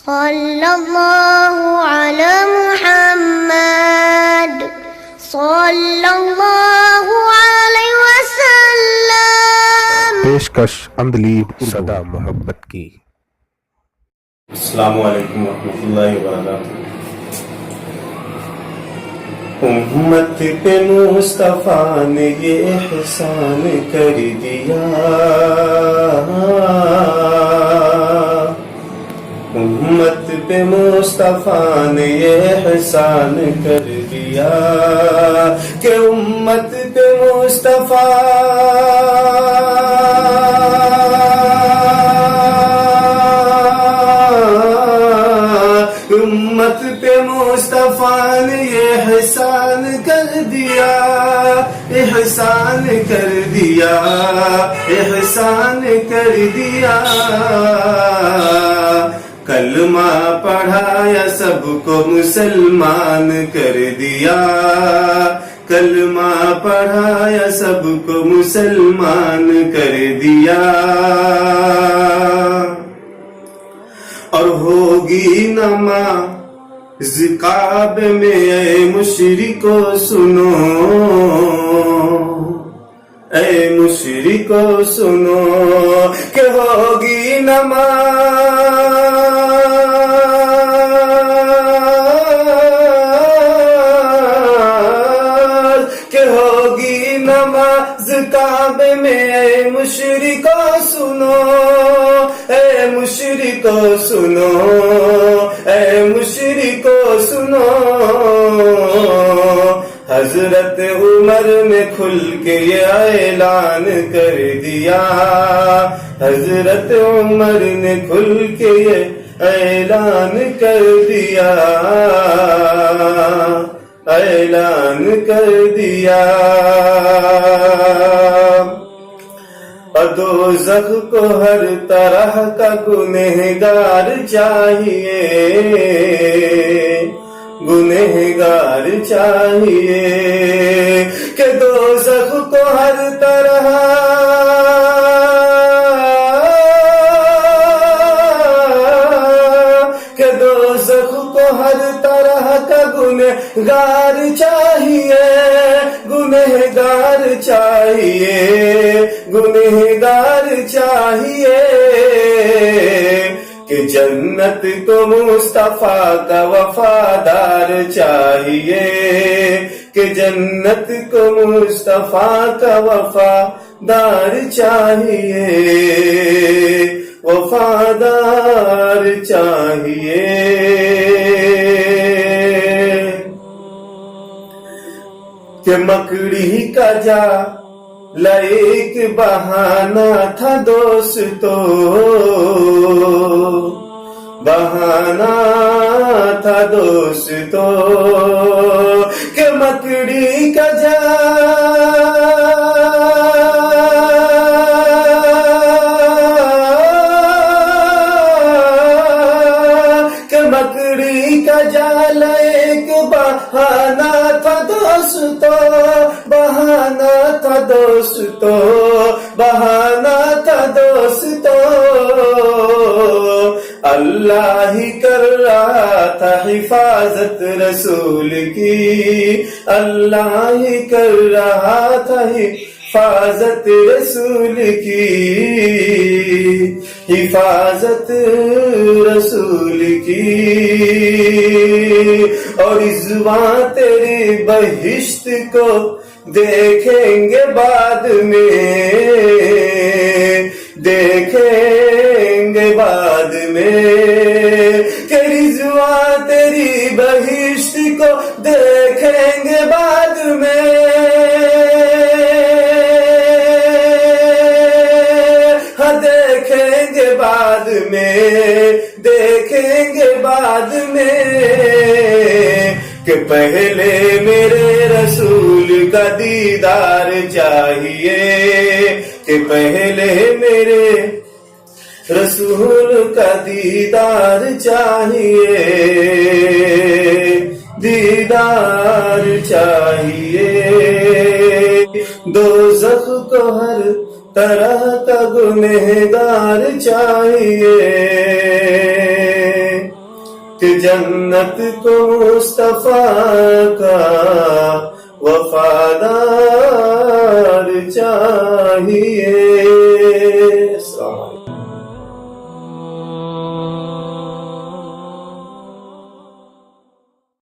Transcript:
صلی اللہ علی محمد صلی اللہ علیہ وسلم۔ پیشکش اندلیب صدا محبت کی۔ السلام علیکم ورحمۃ اللہ وبرکاتہ۔ امت پہ مصطفیٰ نے یہ احسان کر دیا، امت پہ مصطفیٰ نے یہ احسان کر دیا کہ امت پہ مصطفیٰ امت پہ مصطفیٰ نے یہ احسان کر دیا، احسان کر دیا، احسان کر دیا۔ کلمہ پڑھایا سب کو مسلمان کر دیا، کلمہ پڑھایا سب کو مسلمان کر دیا۔ اور ہوگی نماز کعبے میں اے مشرکو سنو، اے مشرکو سنو کہ ہوگی نماز، کہ ہوگی نماز کعبے میں اے مشرکو سنو، اے مشرکو سنو، اے مشرکو سنو۔ حضرت عمر نے کھل کے یہ اعلان کر دیا، حضرت عمر نے کھل کے یہ اعلان کر دیا، اعلان کر دیا۔ دوزخ کو ہر طرح کا گنہگار چاہیے، گنہگار چاہیے کہ دوزخ کو ہر طرح کہ دوزخ کو ہر طرح کا گنہگار چاہیے، گنہگار چاہیے، گنہگار چاہیے کہ جنت کو مصطفیٰ کا وفادار چاہیے، کہ جنت کو مصطفیٰ کا وفادار چاہیے، وفادار چاہیے۔ کہ مکڑی کا جا ایک بہانہ تھا دوستو، بہانہ تھا دوستو کہ مکڑی کا کہ مکڑی کا جال ایک بہانہ تھا دوستو، بہانہ تھا دوستو، بہانہ تھا دوستو۔ اللہ ہی کر رہا تھا حفاظت رسول کی، اللہ ہی کر رہا تھا حفاظت رسول کی، حفاظت رسول کی۔ اور رضواں تیری بہشت کو دیکھیں گے بعد میں، دیکھیں گے بعد میں کہ رضواں تیری بہشت کو دیکھیں گے بعد میں، ہاں دیکھیں گے بعد میں، دیکھیں گے بعد میں کہ پہلے میرے رسول کا دیدار چاہیے، کہ پہلے میرے رسول کا دیدار چاہیے، دیدار چاہیے۔ دوزخ کو ہر طرح کا گنہگار چاہیے، کہ جنت کو مصطفیٰ کا وفادار چاہیے.